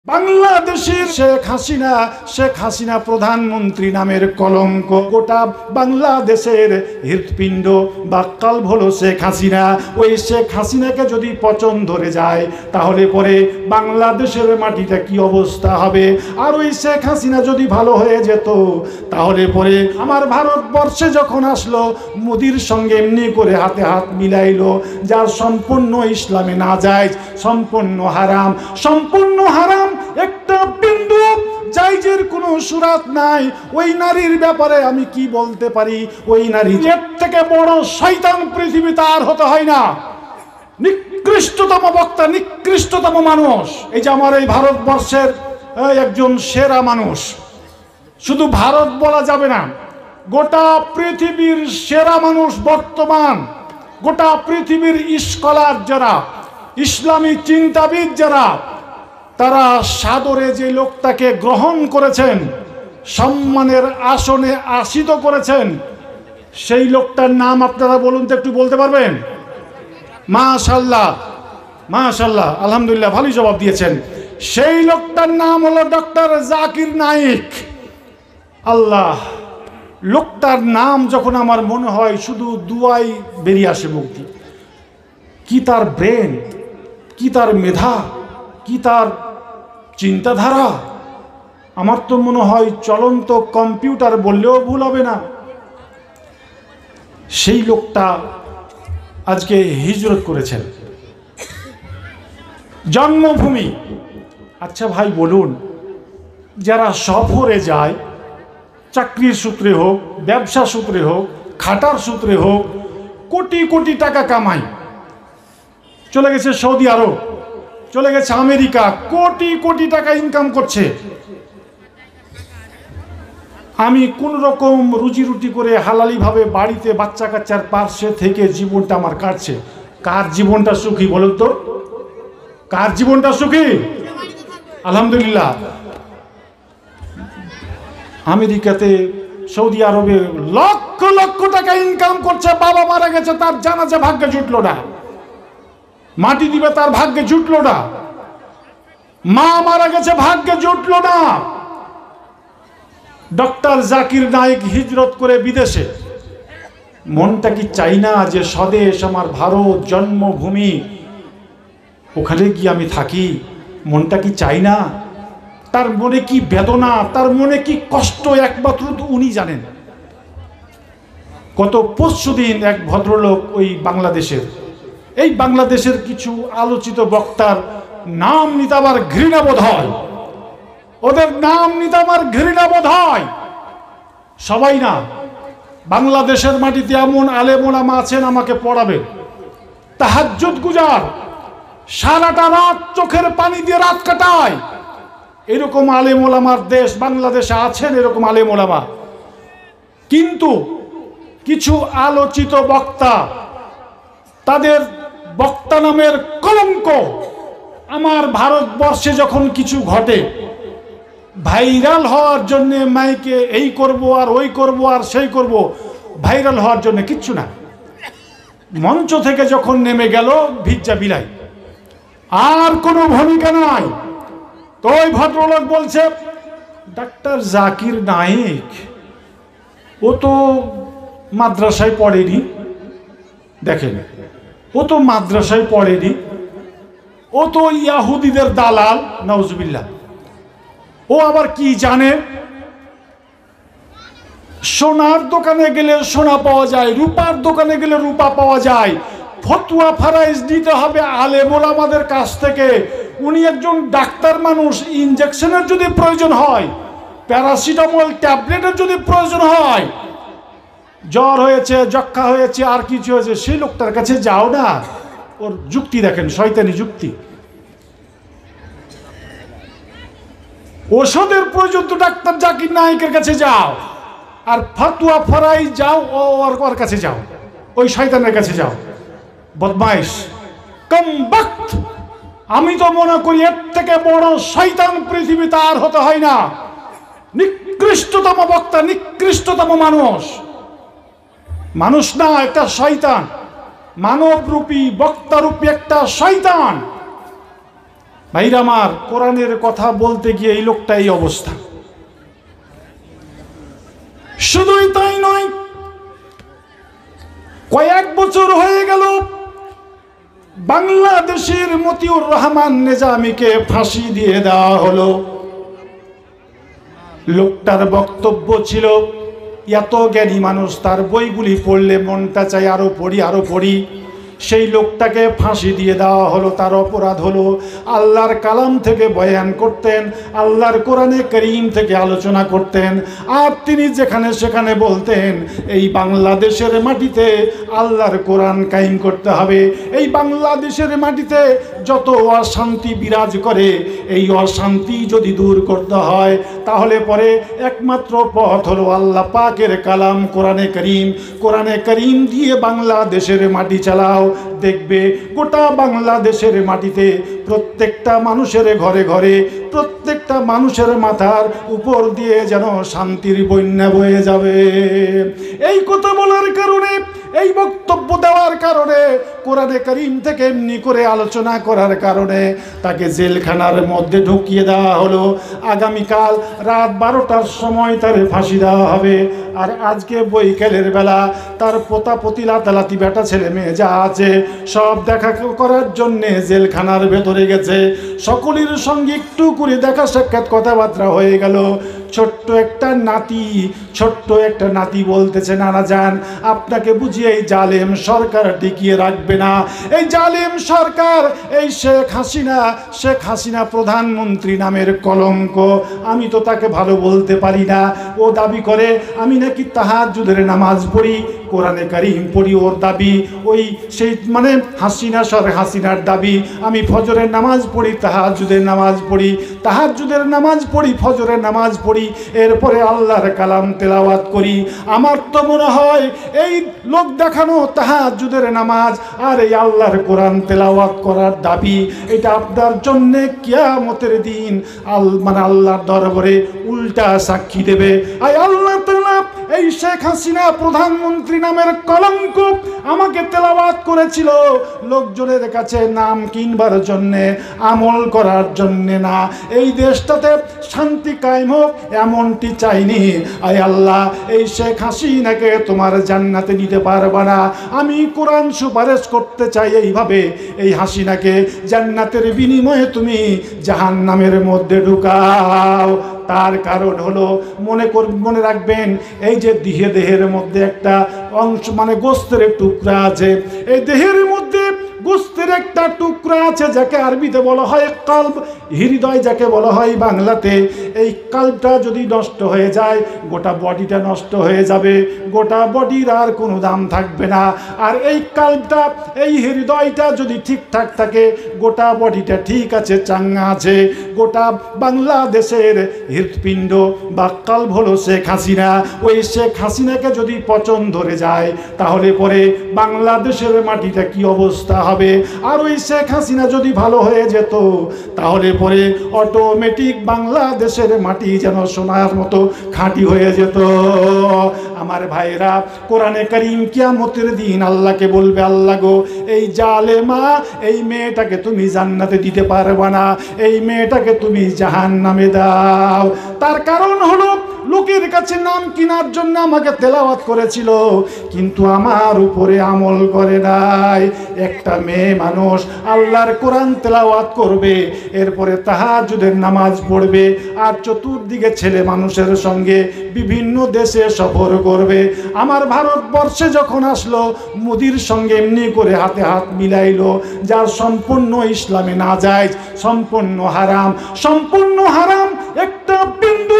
বাংলাদেশের শেখ হাসিনা প্রধানমন্ত্রী নামের কলঙ্ক। গোটা বাংলাদেশের হৃৎপিণ্ড বাক্কাল হলো শেখ হাসিনা। ওই শেখ হাসিনাকে যদি পচন ধরে যায় তাহলে পরে বাংলাদেশের মাটিটা কি অবস্থা হবে। আর ওই শেখ হাসিনা যদি ভালো হয়ে যেত তাহলে পরে আমার ভারতবর্ষে যখন আসলো মোদির সঙ্গে এমনি করে হাতে হাত মিলাইলো, যার সম্পূর্ণ ইসলামে না যায়, সম্পূর্ণ হারাম, সম্পূর্ণ হারাম। একটা বিন্দু জায়েজের কোনো সুরাত নাই। ওই নারীর ব্যাপারে আমি কি বলতে পারি? ওই নারী এর থেকে বড় শয়তান পৃথিবীতে আর হতে হয় না। নিকৃষ্টতম বক্তা, নিকৃষ্টতম মানুষ। এই যে আমার এই ভারতবর্ষের একজন সেরা মানুষ, শুধু ভারত বলা যাবে না, গোটা পৃথিবীর সেরা মানুষ বর্তমান। গোটা পৃথিবীর স্কলার যারা, ইসলামী চিন্তাবিদ যারা, তারা সাদরে যে লোকটাকে গ্রহণ করেছেন, সম্মানের আসনে আসীত করেছেন, সেই লোকটার নাম আপনারা বলুন তো, একটু বলতে পারবেন? মাশাআল্লাহ, মাশাআল্লাহ, আলহামদুলিল্লাহ, ভালোই জবাব দিয়েছেন। সেই লোকটার নাম হলো ডক্টর জাকির নায়েক। আল্লাহ, লোকটার নাম যখন আমার মনে হয় শুধু দুয়াই বেরিয়ে আসে মুক্তি। কি তার ব্রেন, কি তার মেধা, কি তার চিন্তাধারা! আমার তো মনে হয় চলন্ত কম্পিউটার বললেও ভুল হবে না। সেই লোকটা আজকে হিজরত করেছেন জন্মভূমি। আচ্ছা ভাই বলুন, যারা সফরে যায়, চাকরির সূত্রে হোক, ব্যবসা সূত্রে হোক, খাটার সূত্রে হোক, কোটি কোটি টাকা কামায়, চলে গেছে সৌদি আরব, চলে গেছে আমেরিকা, কোটি কোটি টাকা ইনকাম করছে। আমি কোন রকম রুজি রুটি করে হালালি ভাবে বাড়িতে বাচ্চা কাচ্চার পাশে থেকে জীবনটা আমার কাটছে। কার জীবনটা সুখী বলুন তো? কার জীবনটা সুখী? আলহামদুলিল্লাহ। আমেরিকাতে, সৌদি আরবে লক্ষ লক্ষ টাকা ইনকাম করছে। বাবা মারা গেছে, তার জানাজা ভাগ্যে জুটলো না, মাটি দিবে তার ভাগ্যে জুটলো না, মা মারা গেছে ভাগ্যে জুটলো না। ডক্টর জাকির নায়েক হিজরত করে বিদেশে। মনটা কি চাই না যে স্বদেশ আমার ভারত জন্মভূমি, ওখানে গিয়ে আমি থাকি? মনটা কি চাই না? তার মনে কি বেদনা, তার মনে কি কষ্ট, একমাত্র উনি জানেন। গত পরশুদিন এক ভদ্রলোক ওই বাংলাদেশের, এই বাংলাদেশের কিছু আলোচিত বক্তার নাম নিতে আমার ঘৃণা বোধ হয়, ওদের নাম নিতে আমার ঘৃণা বোধ হয়। সবাই না, বাংলাদেশের মাটিতে এমন আলেম ওলামা আছেন আমাকে পড়াবেন, তাহাজ্জুদ গুজার, সারাটা রাত চোখের পানি দিয়ে রাত কাটায়। এরকম আলেম ওলামার দেশ বাংলাদেশে আছেন, এরকম আলেম ওলামা। কিন্তু কিছু আলোচিত বক্তা, তাদের বক্তা নামের কলঙ্ক। আমার ভারতবর্ষে যখন কিছু ঘটে, ভাইরাল হওয়ার জন্য মাইকে এই করব আর ওই করব আর সেই করব, ভাইরাল হওয়ার জন্য কিচ্ছু না। মঞ্চ থেকে যখন নেমে গেল ভিজা বিলাই, আর কোনো ভূমিকা নাই। তো ওই ভদ্রলোক বলছে, ডাক্তার জাকির নায়েক ও তো মাদ্রাসায় পড়েনি। দেখেন, ও তো মাদ্রাসায় পড়েনি, ও তো ইয়াহুদিদের দালাল, নাউজুবিল্লাহ। ও আবার কি জানে? সোনার দোকানে গেলে সোনা পাওয়া যায়, রূপার দোকানে গেলে রূপা পাওয়া যায়। ফতোয়া ফারাইজ দিতে হবে আলেম ওলামাদের কাছ থেকে। উনি একজন ডাক্তার মানুষ, ইনজেকশনের যদি প্রয়োজন হয়, প্যারাসিটামল ট্যাবলেটের যদি প্রয়োজন হয়, জ্বর হয়েছে, যক্ষা হয়েছে, আর কিছু হয়েছে, সেই লোকটার কাছে যাও না। ওর যুক্তি দেখেন, শয়তানি যুক্তি। ওষুধের প্রয়োজন তো ডাক্তার জাকির নায়েকের কাছে যাও, আর ফতোয়া ফারাইজ যাও ওর কাছে যাও, ওই শয়তানের কাছে যাও। বদমাইশ, কমবক্ত। আমি তো মনে করি এর থেকে বড় শয়তান পৃথিবীতে আর হতে হয় না। নিকৃষ্টতম বক্তা, নিকৃষ্টতম মানুষ। মানুষ না, একটা শয়তান, মানবরূপী বক্তারূপী একটা শয়তান। ভাইরা আমার, কোরআনের কথা বলতে গিয়ে এই লোকটা এই অবস্থা। শুধুই তাই নয়, কয়েক বছর হয়ে গেল বাংলাদেশের মতিউর রহমান নিজামীকে ফাঁসি দিয়ে দেওয়া হলো। লোকটার বক্তব্য ছিল, এত জ্ঞানী মানুষ, তার বইগুলি পড়লে মনটা চাই আরো পড়ি আরো পড়ি। সেই লোকটাকে ফাঁসি দিয়ে দেওয়া হলো। তার অপরাধ হলো আল্লাহর কালাম থেকে বয়ান করতেন, আল্লাহর কোরআনে কারীম থেকে আলোচনা করতেন, আর তিনি যেখানে সেখানে বলতেন এই বাংলাদেশের মাটিতে আল্লাহর কোরআন কায়েম করতে হবে। এই বাংলাদেশের মাটিতে যত অশান্তি বিরাজ করে, এই অশান্তি যদি দূর করতে হয় তাহলে পরে একমাত্র পথ হলো আল্লাহ পাকের কালাম কোরআনে কারীম। কোরআনে কারীম দিয়ে বাংলাদেশের মাটি চালাও, দেখবে গোটা বাংলাদেশের মাটিতে প্রত্যেকটা মানুষের ঘরে ঘরে, প্রত্যেকটা মানুষের মাথার উপর দিয়ে যেন শান্তির বন্যা বয়ে যাবে। এই কথা বলার কারণে, এই বক্তব্য দেওয়ার কারণে, কোরআনে কারীম থেকে এমনি করে আলোচনা করার কারণে তাকে জেলখানার মধ্যে ঢুকিয়ে দেওয়া হলো। আগামীকাল রাত 12টার সময় তার ফাঁসি দেওয়া হবে। আর আজকে বৈকালের বেলা তার পোতা পতি লাতালাতি বেটা ছেলে মেয়ে যা আছে সব দেখা করার জন্যে জেলখানার ভেতরে গেছে। সকলের সঙ্গে একটু করে দেখা সাক্ষাৎ কথাবার্তা হয়ে গেল। ছোট্ট একটা নাতি বলতেছে, নানা যান, আপনাকে বুঝি এই জালেম সরকার টিকিয়ে রাখবে না। এই জালেম সরকার, এই শেখ হাসিনা প্রধানমন্ত্রী নামের কলঙ্ক। আমি তো তাকে ভালো বলতে পারি না। ও দাবি করে আমি নাকি তাহাজ্জুদের নামাজ পড়ি, কোরআনে কারীম পড়ি। ওর দাবি ওই সেই মানে হাসিনার দাবি আমি ফজরের নামাজ পড়ি, তাহাজ্জুদের নামাজ পড়ি, ফজরের নামাজ পড়ি, এরপরে আল্লাহর কালাম তেলাওয়াত করি। আমার তো মনে হয় এই লোক দেখানো তাহাজ্জুদের নামাজ আর এই আল্লাহর কোরআন তেলাওয়াত করার দাবি, এটা আপনার জন্য কিয়ামতের দিন আল্লাহর দরবারে উল্টা সাক্ষী দেবে। আল্লাহ তাআলা এই শেখ হাসিনা প্রধানমন্ত্রী নামের কলঙ্ক আমাকে তেলাওয়াত করেছিল লোকজনের কাছে নাম কিনবার জন্যে, আমল করার জন্যে না। এই দেশটাতে শান্তি কায়েম হোক এমনটি চাইনি। আল্লাহ, এই শেখ হাসিনাকে তোমার জান্নাতে নিতে পারবা না। আমি কোরআন সুপারিশ করতে চাই এইভাবে, এই হাসিনাকে জান্নাতের বিনিময়ে তুমি জাহান্নামের মধ্যে ঢুকাও। তার কারণ হলো মনে রাখবেন, এই যে দেহের মধ্যে একটা অংশ মানে গোস্তের টুকরা আছে, এই দেহের মধ্যে গোস্তের একটা টুকরা আছে যাকে আরবিতে বলা হয় কালব, হৃদয় যাকে বলা হয় বাংলাতে। এই কালবটা যদি নষ্ট হয়ে যায় গোটা বডিটা নষ্ট হয়ে যাবে, গোটা বডির আর কোনো দাম থাকবে না। আর এই কালবটা, এই হৃদয়টা যদি ঠিকঠাক থাকে, গোটা বডিটা ঠিক আছে, চাঙ্গা আছে। গোটা বাংলাদেশের হৃৎপিণ্ড বা কালব হলো শেখ হাসিনা। ওই শেখ হাসিনাকে যদি পচন ধরে যায় তাহলে পরে বাংলাদেশের মাটিটা কি অবস্থা হবে। আর ওই শেখ হাসিনা যদি ভালো হয়ে যেত তাহলে পরে অটোমেটিক বাংলাদেশের মাটি যেন সোনার মতো খাঁটি হয়ে যেত। আমার ভাইরা, কোরআনে কারীম কিয়ামতের দিন আল্লাহকে বলবে, আল্লাহ গো, এই জালেমা এই মেয়েটাকে তুমি জান্নাতে দিতে পারবা না, এই মেয়েটাকে তুমি জাহান্নামে দাও। তার কারণ হলো লোকের কাছে নাম কেনার জন্য আমাকে তেলাওয়াত করেছিল, কিন্তু আমার উপরে আমল করে নাই। একটা মেয়ে মানুষ আল্লাহর কোরআন তেলাওয়াত করবে, এরপরে তাহাজ্জুদের নামাজ পড়বে, আর চতুর্দিকে ছেলে মানুষের সঙ্গে বিভিন্ন দেশে সফর করবে। আমার ভারতবর্ষে যখন আসলো, মোদির সঙ্গে এমনি করে হাতে হাত মিলাইলো, যার সম্পূর্ণ ইসলামে না যায়, সম্পূর্ণ হারাম। একটা বিন্দু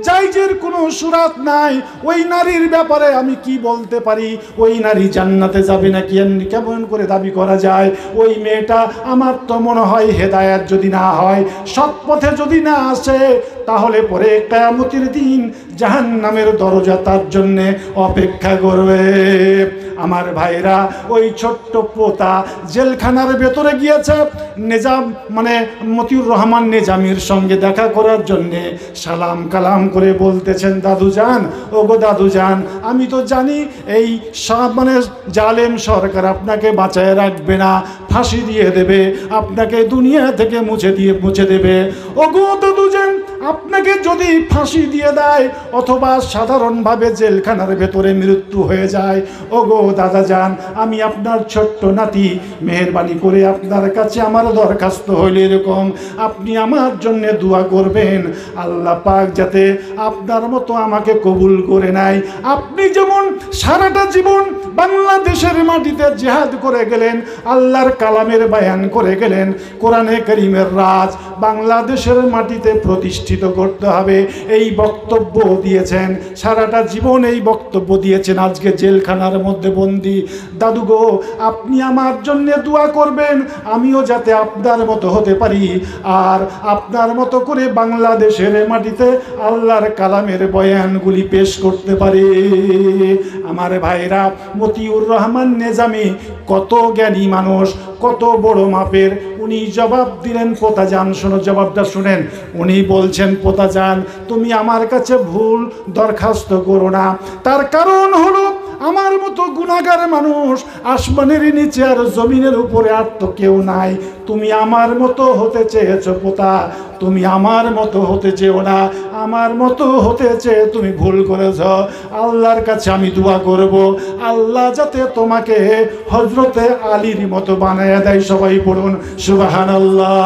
জায়েজের কোনো সুরাত নাই। ওই নারীর ব্যাপারে আমি কি বলতে পারি? ওই নারী জান্নাতে যাবে নাকি কেমন করে দাবি করা যায়? ওই মেয়েটা আমার তো মনে হয় হেদায়েত যদি না হয়, সৎ পথে যদি না আসে, তাহলে পরে কিয়ামতের দিন জাহান্নামের দরজা তার জন্যে অপেক্ষা করবে। আমার ভাইরা, ওই ছোট্ট পোতা জেলখানার ভেতরে গিয়েছে নিজাম মানে মতিউর রহমান নিজামীর সঙ্গে দেখা করার জন্যে। সালাম কালাম করে বলতেছেন, দাদুজান, ও গো দাদুজান, আমি তো জানি এই মানে জালেম সরকার আপনাকে বাঁচায় রাখবে না, ফাঁসি দিয়ে দেবে, আপনাকে দুনিয়া থেকে মুছে দেবে। ও গো দাদুজান, আপনাকে যদি ফাঁসি দিয়ে দেয় অথবা সাধারণভাবে জেলখানার ভেতরে মৃত্যু হয়ে যায়, ও গো দাদাজান, আমি আপনার ছোট্ট নাতি, মেহেরবানি করে আপনার কাছে আমার দরখাস্ত হইল এরকম, আপনি আমার জন্য দোয়া করবেন আল্লাহ পাক যাতে আপনার মতো আমাকে কবুল করে নেয়। আপনি যেমন সারাটা জীবন বাংলাদেশের মাটিতে জিহাদ করে গেলেন, আল্লাহর কালামের বায়ান করে গেলেন, কোরআনে কারীমের রাজ বাংলাদেশের মাটিতে প্রতিষ্ঠিত করতে হবে, এই বক্তব্য দিয়েছেন, সারাটা জীবন এই বক্তব্য দিয়েছেন, আজকে জেলখানার মধ্যে বন্দী। দাদু গো, আপনি আমার জন্য দোয়া করবেন আমিও যাতে আপনার মতো হতে পারি, আর আপনার মতো করে বাংলাদেশের মাটিতে আল্লাহর কালামের বয়ানগুলি পেশ করতে পারি। আমার ভাইরা, মতিউর রহমান নিজামী কত জ্ঞানী মানুষ, কত বড় মাপের। উনি জবাব দিলেন, পোতাজান শোনো, জবাবটা শুনেন। উনি বলছেন, পোতাজান, তুমি আমার কাছে ভুল দরখাস্ত করো না, তার কারণ হলো আমার মতো গুনাহগার মানুষ আসমানের নিচে আর জমিনের উপরে আর তো কেউ নাই। তুমি আমার মতো হতে চেয়েছো পোতা, তুমি আমার মতো হতে চেও না, আমার মতো হতে চেয়ে তুমি ভুল করেছ। আল্লাহর কাছে আমি দোয়া করব আল্লাহ যাতে তোমাকে হযরতে আলীর মতো বানায় দেয়। সবাই পড়ুন সুবহানাল্লাহ,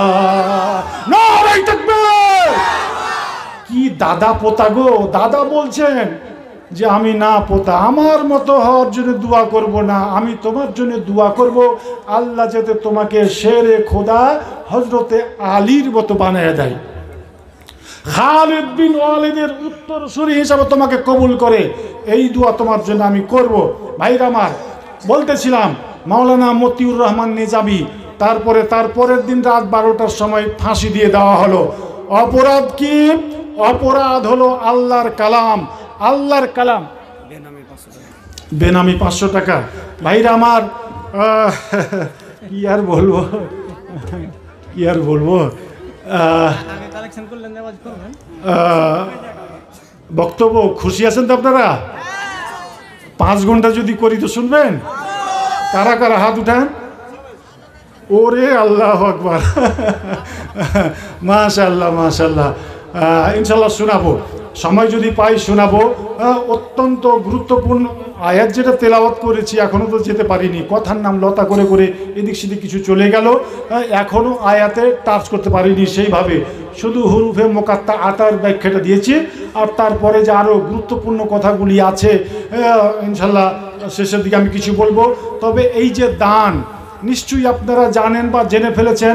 নারায়ে তাকবীর। কি দাদা পোতা গো, দাদা বলছেন যে আমি না পোতা, আমার মতো হওয়ার জন্য দোয়া করব না, আমি তোমার জন্য দোয়া করব আল্লাহ যাতে তোমাকে শেরে খোদা হযরতে আলীর মতো বানায় দেয়, খালিদ বিন ওয়ালিদের উত্তরসূরি হিসাবে তোমাকে কবুল করে, এই দোয়া তোমার জন্য আমি করব। ভাইরা আমার, বলতেছিলাম মাওলানা মতিউর রহমান নিজামী, তার পরের দিন রাত 12টার সময় ফাঁসি দিয়ে দেওয়া হলো। অপরাধ কি? অপরাধ হলো আল্লাহর কালাম, আল্লাহর কালাম বেনামি 500 টাকা। ভাইরা আমার, কি আর বলবো, কি আর বলবো, বক্তব্য খুশি আছেন তো আপনারা? 5 ঘন্টা যদি করি তো শুনবেন? কারা কারা হাত উঠান? ওরে আল্লাহু আকবার, মাশাআল্লাহ মাশাআল্লাহ। ইনশাআল্লাহ শোনাবো, সময় যদি পাই শোনাবো। অত্যন্ত গুরুত্বপূর্ণ আয়াত যেটা তেলাওয়াত করেছি, এখনও তো যেতে পারিনি, কথার নাম লতা করে করে এদিক সেদিক কিছু চলে গেল, এখনও আয়াতে টাচ করতে পারিনি সেইভাবে, শুধু হুরুফে মুকাত্তা আতার ব্যাখ্যাটা দিয়েছি। আর তারপরে যে আরও গুরুত্বপূর্ণ কথাগুলি আছে ইনশাল্লাহ শেষের দিকে আমি কিছু বলবো। তবে এই যে দান, নিশ্চয়ই আপনারা জানেন বা জেনে ফেলেছেন,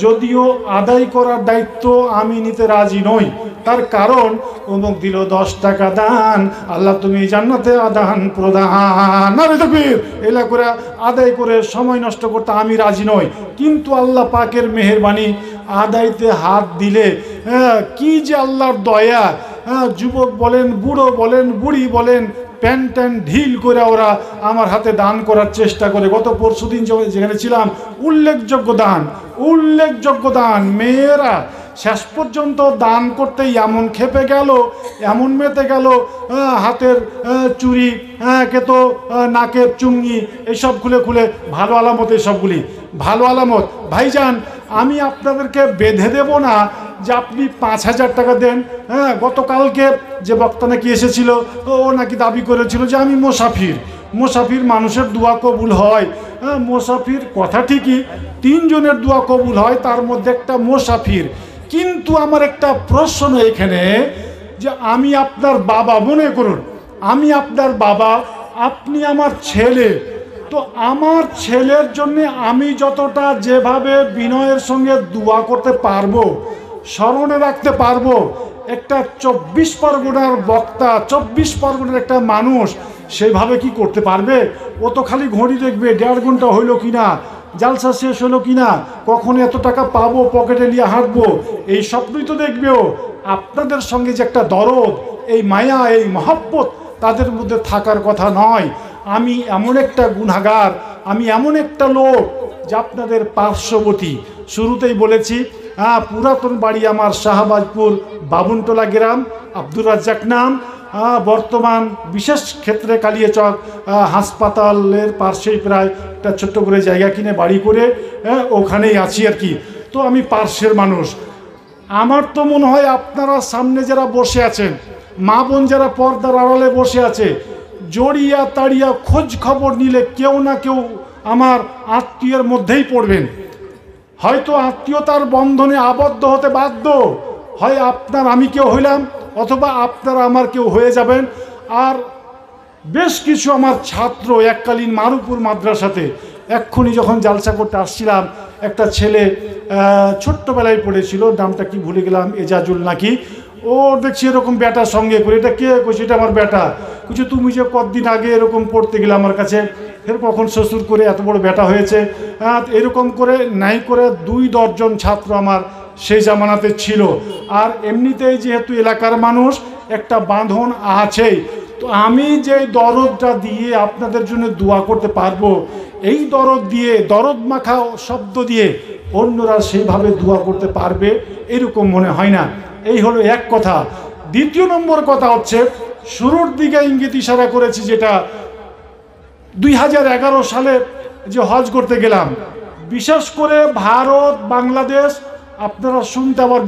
যদিও আদায় করার দায়িত্ব আমি নিতে রাজি নই, তার কারণ অমুক দিল 10 টাকা দান, আল্লাহ তুমি জান্নাতে আদান প্রদান, নারে তাকবীর, এলা করে আদায় করে সময় নষ্ট করতে আমি রাজি নই। কিন্তু আল্লাহ পাকের মেহেরবানি, আদায়তে হাত দিলে কি যে আল্লাহর দয়া। যুবক বলেন, বুড়ো বলেন, বুড়ি বলেন, প্যান ট্যান ঢিল করে ওরা আমার হাতে দান করার চেষ্টা করে। গত পরশুদিন যেখানে ছিলাম, উল্লেখযোগ্য দান, উল্লেখযোগ্য দান। মেয়েরা শেষ পর্যন্ত দান করতে এমন খেপে গেল, এমন মেতে গেল, হাতের চুড়ি, কেতো নাকের চুঙ্গি, এইসব খুলে খুলে, ভালো আলামত, এসবগুলি ভালো আলামত। ভাইজান, আমি আপনাদেরকে বেঁধে দেব না যে আপনি 5000 টাকা দেন। গতকালকে যে বক্তা নাকি এসেছিল, ও নাকি দাবি করেছিল যে আমি মোসাফির মানুষের দোয়া কবুল হয়। মোসাফির কথা ঠিকই, 3 জনের দোয়া কবুল হয়, তার মধ্যে একটা মোসাফির। কিন্তু আমার একটা প্রশ্ন এখানে, যে আমি আপনার বাবা, মনে করুন আমি আপনার বাবা, আপনি আমার ছেলে, তো আমার ছেলের জন্য আমি যতটা যেভাবে বিনয়ের সঙ্গে দোয়া করতে পারবো, স্মরণে রাখতে পারবো, একটা 24 পরগনার বক্তা, 24 পরগনার একটা মানুষ সেভাবে কি করতে পারবে? ও তো খালি ঘড়ি দেখবে 1.5 ঘন্টা হইলো কিনা, জালসা শেষ হলো কিনা, কখন এত টাকা পাবো, পকেটে নিয়ে হাঁটবো, এই স্বপ্নই তো দেখবে ও। আপনাদের সঙ্গে যে একটা দরদ, এই মায়া, এই মহব্বত তাদের মধ্যে থাকার কথা নয়। আমি এমন একটা গুনাহগার, আমি এমন একটা লোক যে আপনাদের পার্শ্ববর্তী। শুরুতেই বলেছি পুরাতন বাড়ি আমার শাহবাজপুর বাবুনটোলা গ্রাম, আব্দুর রাজ্জাক নাম। বর্তমান বিশেষ ক্ষেত্রে কালিয়াচক হাসপাতালের পার্শ্বেই প্রায় একটা ছোট্ট করে জায়গা কিনে বাড়ি করে ওখানেই আছি আর কি। তো আমি পার্শ্বের মানুষ। আমার তো মনে হয় আপনারা সামনে যারা বসে আছেন, মা বোন যারা পর্দার আড়ালে বসে আছে, জড়িয়া তাড়িয়া খোঁজ খবর নিলে কেউ না কেউ আমার আত্মীয়ের মধ্যেই পড়বেন। হয়তো আত্মীয়তার বন্ধনে আবদ্ধ হতে বাধ্য, হয় আপনার আমি কেউ হইলাম, অথবা আপনারা আমার কেউ হয়ে যাবেন। আর বেশ কিছু আমার ছাত্র এককালীন মারুপুর মাদ্রাসাতে, এক্ষুনি যখন জালসা করতে আসছিলাম, একটা ছেলে ছোট্টবেলায় পড়েছিল, নামটা কি ভুলে গেলাম, এজাজুল নাকি, ও দেখছি এরকম বেটার সঙ্গে করে, এটা কে কইছে, এটা আমার বেটা। কিছু তুমি যে কতদিন আগে এরকম পড়তে গেলে আমার কাছে, ফের কখন শ্বশুর করে এত বড় বেটা হয়েছে। এরকম করে নাই করে 2 দর্জন ছাত্র আমার সেই জামানাতে ছিল। আর এমনিতেই যেহেতু এলাকার মানুষ, একটা বাঁধন আছেই। তো আমি যে দরদটা দিয়ে আপনাদের জন্য দোয়া করতে পারবো, এই দরদ দিয়ে, দরদ মাখা শব্দ দিয়ে অন্যরা সেইভাবে দোয়া করতে পারবে এরকম মনে হয় না। এই হলো এক কথা। দ্বিতীয় নম্বর কথা হচ্ছে, শুরুর দিকে ইঙ্গিত ইশারা করেছি, যেটা 2011 সালে যে হজ করতে গেলাম, বিশেষ করে ভারত বাংলাদেশ, আপনারা শুনতে আবার